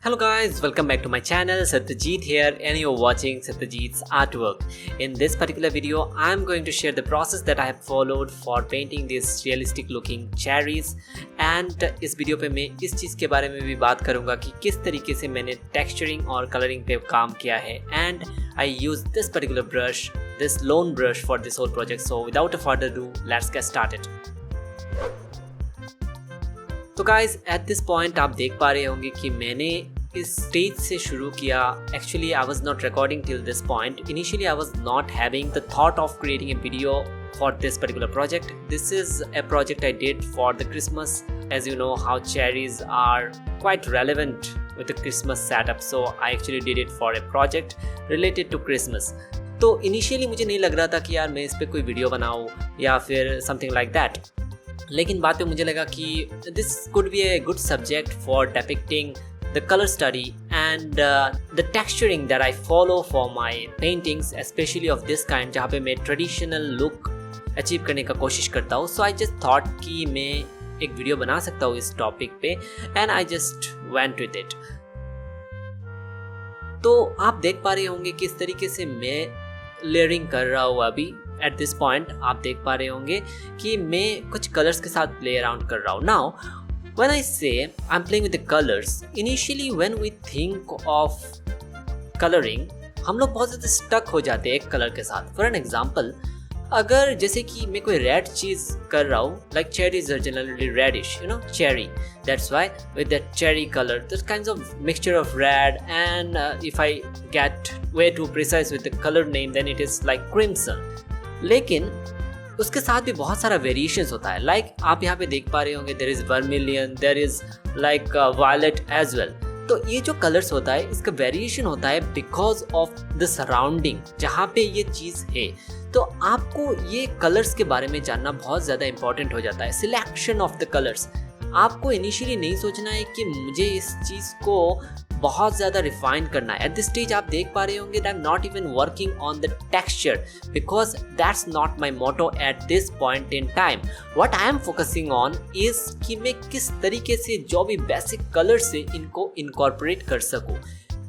Hello guys, welcome back to my channel. Satyajit here and you're watching Satyajit's artwork. In this particular video, I'm going to share the process that I have followed for painting these realistic looking cherries and इस video पे मैं इस चीज़ के बारे में भी बात करूँगा कि किस तरीके से मैंने texturing और coloring पे काम किया है and I use this particular brush, this lone brush for this whole project. So without a further ado, let's get started. तो गाइज एट दिस पॉइंट आप देख पा रहे होंगे कि मैंने इस स्टेज से शुरू किया. Actually I was not recording till this point. Initially I was not having the thought of creating a video for this particular project. This is a project I did for the Christmas. As you know how cherries are quite relevant with the Christmas setup, so I actually did it for a project related to Christmas. तो initially मुझे नहीं लग रहा था कि यार मैं इस पर कोई वीडियो बनाऊँ या फिर समथिंग लाइक दैट, लेकिन बाद में मुझे लगा कि this could be a good subject for depicting the colour study and the texturing that I follow for my paintings, specially of this kind जहाँ पे मैं ट्रेडिशनल लुक अचीव करने का कोशिश करता हूँ. सो आई जस्ट थॉट कि मैं एक वीडियो बना सकता हूँ इस टॉपिक पे and I just went with it. तो आप देख पा रहे होंगे किस तरीके से मैं लेयरिंग कर रहा हूँ. अभी एट दिस पॉइंट आप देख पा रहे होंगे कि मैं कुछ कलर्स के साथ प्ले अराउंड कर रहा हूँ. Now when I say I am playing with the colours, initially when we think of colouring हम लोग बहुत ज़्यादा स्टक हो जाते हैं एक कलर के साथ. फॉर एन एग्जाम्पल, अगर जैसे कि मैं कोई रेड चीज़ कर रहा हूँ, like cherries are generally reddish, you know, cherry, that's why with that cherry color, this kinds of mixture of red and if I get way too precise with the color name then it is like crimson. लेकिन उसके साथ भी बहुत सारा variations होता है. Like आप यहाँ पे देख पा रहे होंगे there is vermilion, there is like violet as well. तो ये जो कलर्स होता है इसका वेरिएशन होता है बिकॉज ऑफ द सराउंडिंग जहाँ पे ये चीज़ है. तो आपको ये कलर्स के बारे में जानना बहुत ज़्यादा इंपॉर्टेंट हो जाता है. Selection of the colours. आपको इनिशियली नहीं सोचना है कि मुझे इस चीज़ को बहुत ज़्यादा रिफाइन करना है. एट दिस स्टेज आप देख पा रहे होंगे that I am not even working on the texture because that's not my motto at this point in time. What I am focusing on is कि मैं किस तरीके से जो भी बेसिक कलर से इनको इनकॉर्पोरेट कर सकूँ.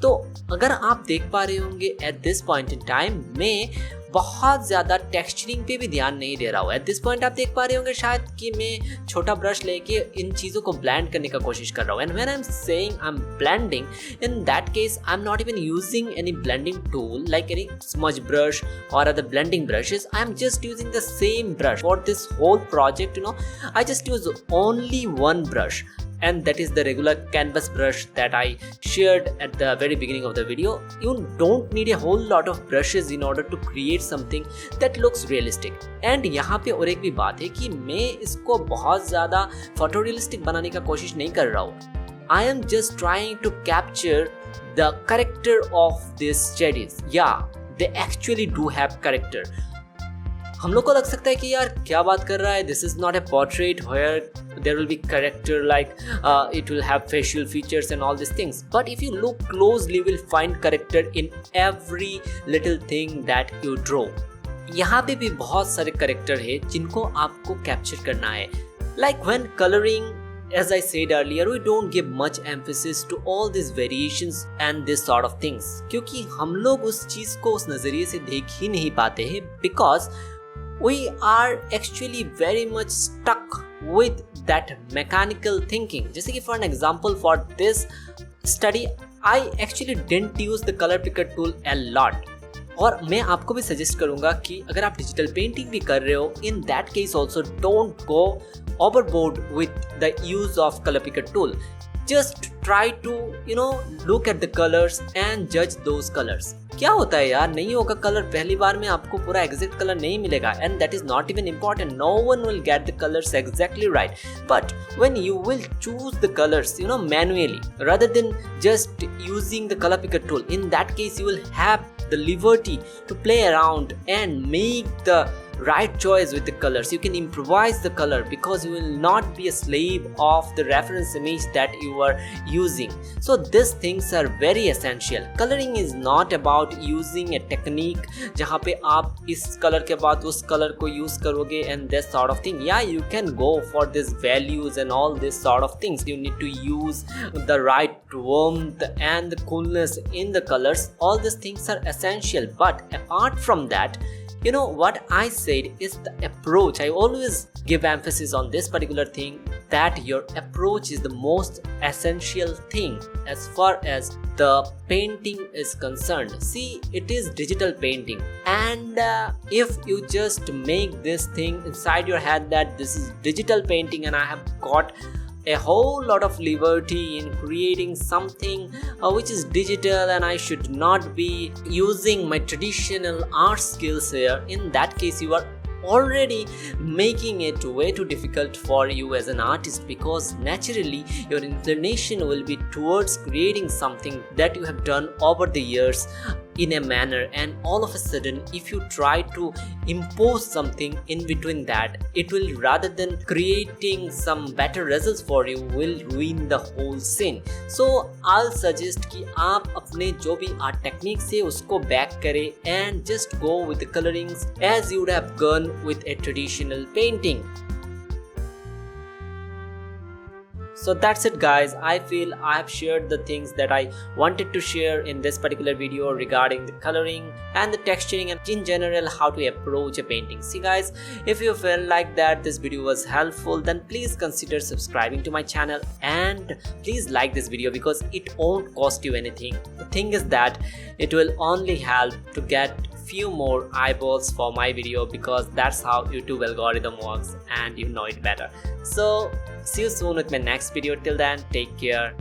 तो अगर आप देख पा रहे होंगे eight this point in time मैं बहुत ज़्यादा टेक्सचरिंग पे भी ध्यान नहीं दे रहा हूँ. एट दिस पॉइंट आप देख पा रहे होंगे शायद कि मैं छोटा ब्रश लेके इन चीज़ों को ब्लेंड करने का कोशिश कर रहा हूँ. And when I am saying I am blending, in that case I am not even using any blending tool like any smudge brush और other blending brushes. I am just using the same brush for this whole project. You know, I just use only one brush and that is the regular canvas brush that I shared at the very beginning of the video. You don't need a whole lot of brushes in order to create something that looks realistic. And यहाँ पे और एक भी बात है कि मैं इसको बहुत ज़्यादा फोटोरियलिस्टिक बनाने का कोशिश नहीं कर रहा हूँ. I am just trying to capture the character of these cherries. Yeah, they actually do have character. हम लोग को लग सकता है कि यार क्या बात कर रहा है, this is not a portrait where there will be character like it will have facial features and all this things. But if you look closely you will find character in every little thing that you draw. यहाँ पे भी बहुत सारे character है जिनको आपको capture करना है. Like when colouring, as I said earlier, we don't give much emphasis to all these variations and this sort of things क्योंकि हम लोग उस चीज़ को उस नज़रिए से देख ही नहीं पाते हैं because we are actually very much stuck with that mechanical thinking. जैसे कि for an example for this study I actually didn't use the color picker tool a lot. और मैं आपको भी सजेस्ट करूंगा कि अगर आप डिजिटल पेंटिंग भी कर रहे हो इन that case also don't go overboard with the use of color picker tool. Just try to look at the colors and judge those colors. क्या होता है यार, नहीं होगा कलर पहली बार में आपको पूरा एग्जैक्ट कलर नहीं मिलेगा and that is not even important. No one will get the colors exactly right. But when you will choose the colors manually rather than just using the color picker tool, in that case you will have the liberty to play around and make the right choice with the colors. You can improvise the color because you will not be a slave of the reference image that you are using. So these things are very essential. Coloring is not about using a technique जहाँ पे आप इस color के बाद उस color को use करोगे and this sort of thing. Yeah, you can go for these values and all this sort of things. You need to use the right warmth and the coolness in the colors. All these things are essential, but apart from that, you know what I said is the approach. I always give emphasis on this particular thing, that your approach is the most essential thing as far as the painting is concerned. See, it is digital painting, and if you just make this thing inside your head that this is digital painting and I have got a whole lot of liberty in creating something which is digital and I should not be using my traditional art skills here, in that case you are already making it way too difficult for you as an artist, because naturally your inclination will be towards creating something that you have done over the years in a manner, and all of a sudden if you try to impose something in between that, it will, rather than creating some better results for you, will ruin the whole scene. So I'll suggest कि आप अपने जो भी art techniques है उसको back करें and just go with the colorings as you would have gone with a traditional painting. So that's it guys. I feel I have shared the things that I wanted to share in this particular video regarding the coloring and the texturing and in general how to approach a painting. See guys, if you feel like that this video was helpful, then please consider subscribing to my channel and please like this video because it won't cost you anything. The thing is that it will only help to get few more eyeballs for my video, because that's how YouTube algorithm works and you know it better. So see you soon with my next video. Till then, take care.